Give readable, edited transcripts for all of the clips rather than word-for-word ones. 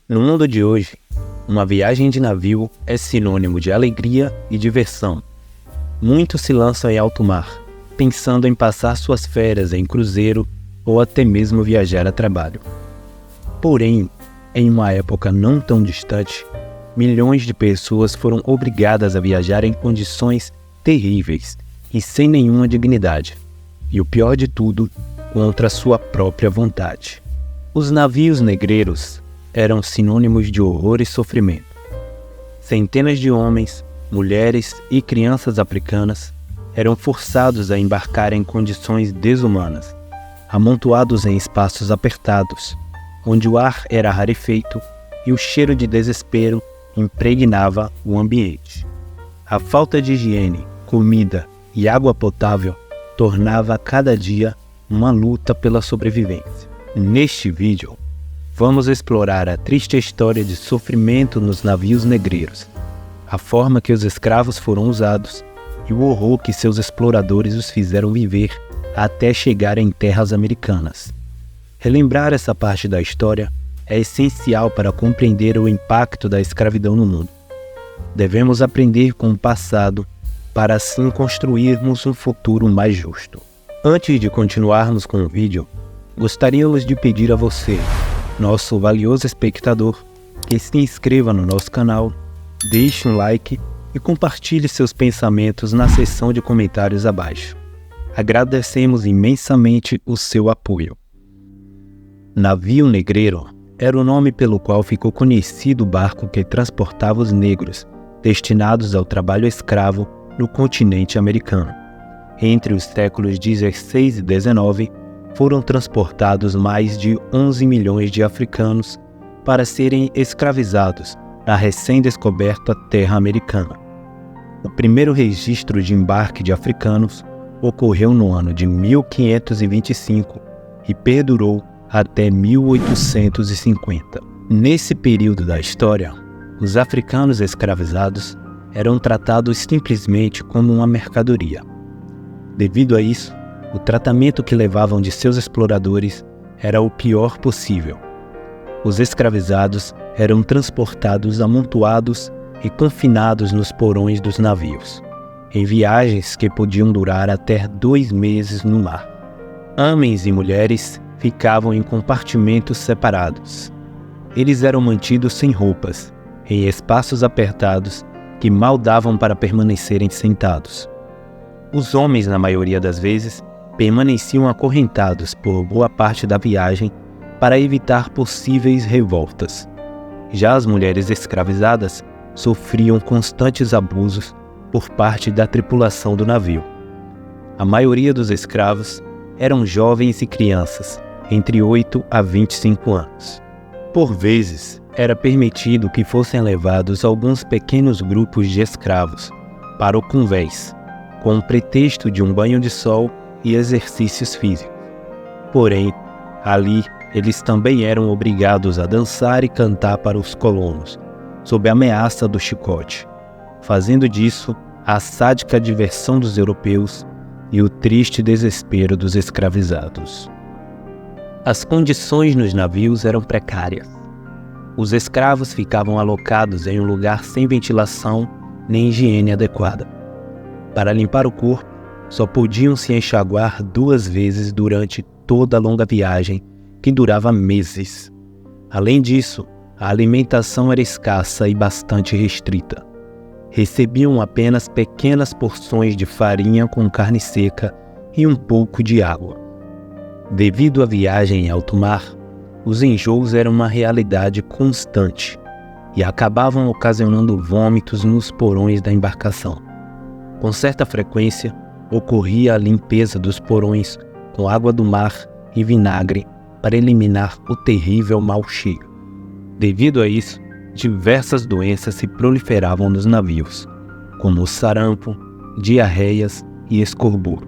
No mundo de hoje, uma viagem de navio é sinônimo de alegria e diversão. Muitos se lançam em alto mar, pensando em passar suas férias em cruzeiro ou até mesmo viajar a trabalho. Porém, em uma época não tão distante, milhões de pessoas foram obrigadas a viajar em condições terríveis e sem nenhuma dignidade. E o pior de tudo, contra sua própria vontade. Os navios negreiros eram sinônimos de horror e sofrimento. Centenas de homens, mulheres e crianças africanas eram forçados a embarcar em condições desumanas, amontoados em espaços apertados, onde o ar era rarefeito e o cheiro de desespero impregnava o ambiente. A falta de higiene, comida e água potável tornava cada dia uma luta pela sobrevivência. Neste vídeo, vamos explorar a triste história de sofrimento nos navios negreiros, a forma que os escravos foram usados e o horror que seus exploradores os fizeram viver até chegar em terras americanas. Relembrar essa parte da história é essencial para compreender o impacto da escravidão no mundo. Devemos aprender com o passado para assim construirmos um futuro mais justo. Antes de continuarmos com o vídeo, gostaríamos de pedir a você, nosso valioso espectador, que se inscreva no nosso canal, deixe um like e compartilhe seus pensamentos na seção de comentários abaixo. Agradecemos imensamente o seu apoio. Navio negreiro era o nome pelo qual ficou conhecido o barco que transportava os negros destinados ao trabalho escravo no continente americano. Entre os séculos 16 e 19, foram transportados mais de 11 milhões de africanos para serem escravizados na recém-descoberta terra americana. O primeiro registro de embarque de africanos ocorreu no ano de 1525 e perdurou até 1850. Nesse período da história, os africanos escravizados eram tratados simplesmente como uma mercadoria. Devido a isso, o tratamento que levavam de seus exploradores era o pior possível. Os escravizados eram transportados amontoados e confinados nos porões dos navios, em viagens que podiam durar até 2 meses no mar. Homens e mulheres ficavam em compartimentos separados. Eles eram mantidos sem roupas, em espaços apertados que mal davam para permanecerem sentados. Os homens, na maioria das vezes, permaneciam acorrentados por boa parte da viagem para evitar possíveis revoltas. Já as mulheres escravizadas sofriam constantes abusos por parte da tripulação do navio. A maioria dos escravos eram jovens e crianças, entre 8 a 25 anos. Por vezes, era permitido que fossem levados alguns pequenos grupos de escravos para o convés, com o pretexto de um banho de sol e exercícios físicos. Porém, ali eles também eram obrigados a dançar e cantar para os colonos, sob a ameaça do chicote, fazendo disso a sádica diversão dos europeus e o triste desespero dos escravizados. As condições nos navios eram precárias. Os escravos ficavam alocados em um lugar sem ventilação nem higiene adequada. Para limpar o corpo, só podiam se enxaguar 2 vezes durante toda a longa viagem, que durava meses. Além disso, a alimentação era escassa e bastante restrita. Recebiam apenas pequenas porções de farinha com carne seca e um pouco de água. Devido à viagem em alto mar, os enjoos eram uma realidade constante e acabavam ocasionando vômitos nos porões da embarcação. Com certa frequência, ocorria a limpeza dos porões com água do mar e vinagre para eliminar o terrível mau cheiro. Devido a isso, diversas doenças se proliferavam nos navios, como o sarampo, diarreias e escorbor.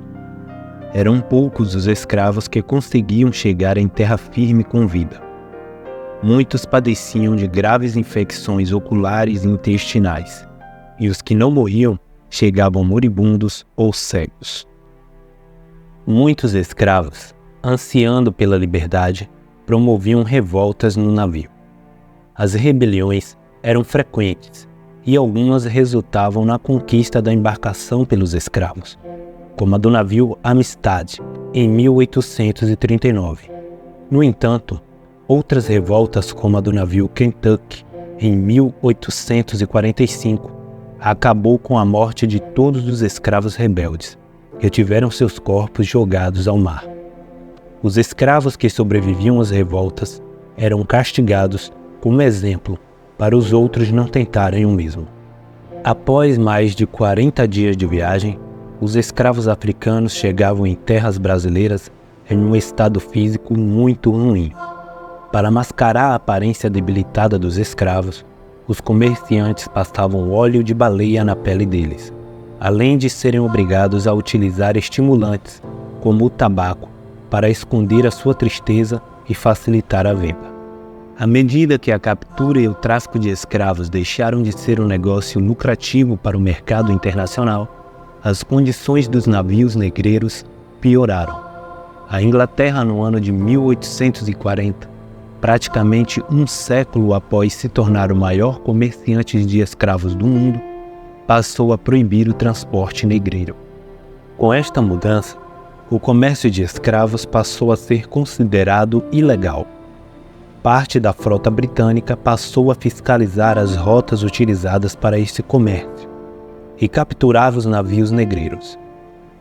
Eram poucos os escravos que conseguiam chegar em terra firme com vida. Muitos padeciam de graves infecções oculares e intestinais, e os que não morriam chegavam moribundos ou cegos. Muitos escravos, ansiando pela liberdade, promoviam revoltas no navio. as rebeliões eram frequentes e algumas resultavam na conquista da embarcação pelos escravos, como a do navio Amistad, em 1839. No entanto, outras revoltas, como a do navio Kentucky, em 1845, acabou com a morte de todos os escravos rebeldes, que tiveram seus corpos jogados ao mar. Os escravos que sobreviviam às revoltas eram castigados como exemplo para os outros não tentarem o mesmo. Após mais de 40 dias de viagem, os escravos africanos chegavam em terras brasileiras em um estado físico muito ruim. Para mascarar a aparência debilitada dos escravos, os comerciantes passavam óleo de baleia na pele deles, além de serem obrigados a utilizar estimulantes, como o tabaco, para esconder a sua tristeza e facilitar a venda. À medida que a captura e o tráfico de escravos deixaram de ser um negócio lucrativo para o mercado internacional, as condições dos navios negreiros pioraram. A Inglaterra, no ano de 1840, praticamente um século após se tornar o maior comerciante de escravos do mundo, passou a proibir o transporte negreiro. Com esta mudança, o comércio de escravos passou a ser considerado ilegal. Parte da frota britânica passou a fiscalizar as rotas utilizadas para este comércio e capturava os navios negreiros.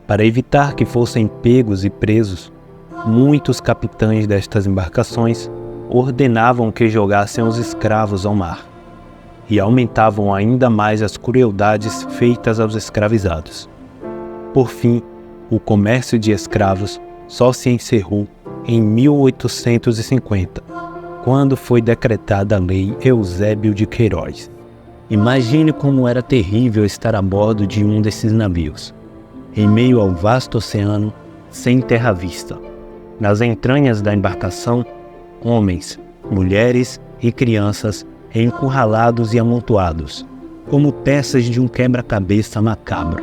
Para evitar que fossem pegos e presos, muitos capitães destas embarcações ordenavam que jogassem os escravos ao mar e aumentavam ainda mais as crueldades feitas aos escravizados. Por fim, o comércio de escravos só se encerrou em 1850, quando foi decretada a Lei Eusébio de Queiroz. Imagine como era terrível estar a bordo de um desses navios, em meio ao vasto oceano, sem terra à vista. Nas entranhas da embarcação, homens, mulheres e crianças encurralados e amontoados, como peças de um quebra-cabeça macabro.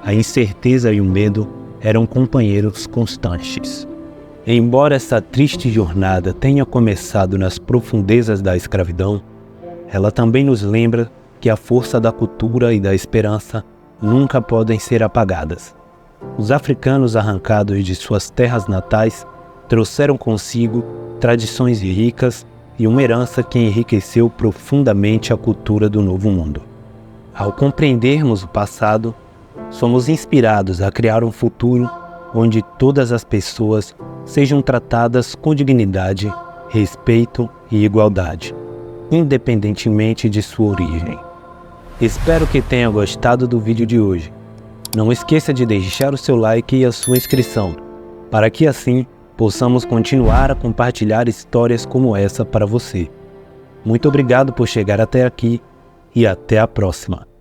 A incerteza e o medo eram companheiros constantes. Embora essa triste jornada tenha começado nas profundezas da escravidão, ela também nos lembra que a força da cultura e da esperança nunca podem ser apagadas. Os africanos arrancados de suas terras natais trouxeram consigo tradições ricas e uma herança que enriqueceu profundamente a cultura do Novo Mundo. Ao compreendermos o passado, somos inspirados a criar um futuro onde todas as pessoas sejam tratadas com dignidade, respeito e igualdade, independentemente de sua origem. Espero que tenha gostado do vídeo de hoje. Não esqueça de deixar o seu like e a sua inscrição, para que assim possamos continuar a compartilhar histórias como essa para você. Muito obrigado por chegar até aqui e até a próxima.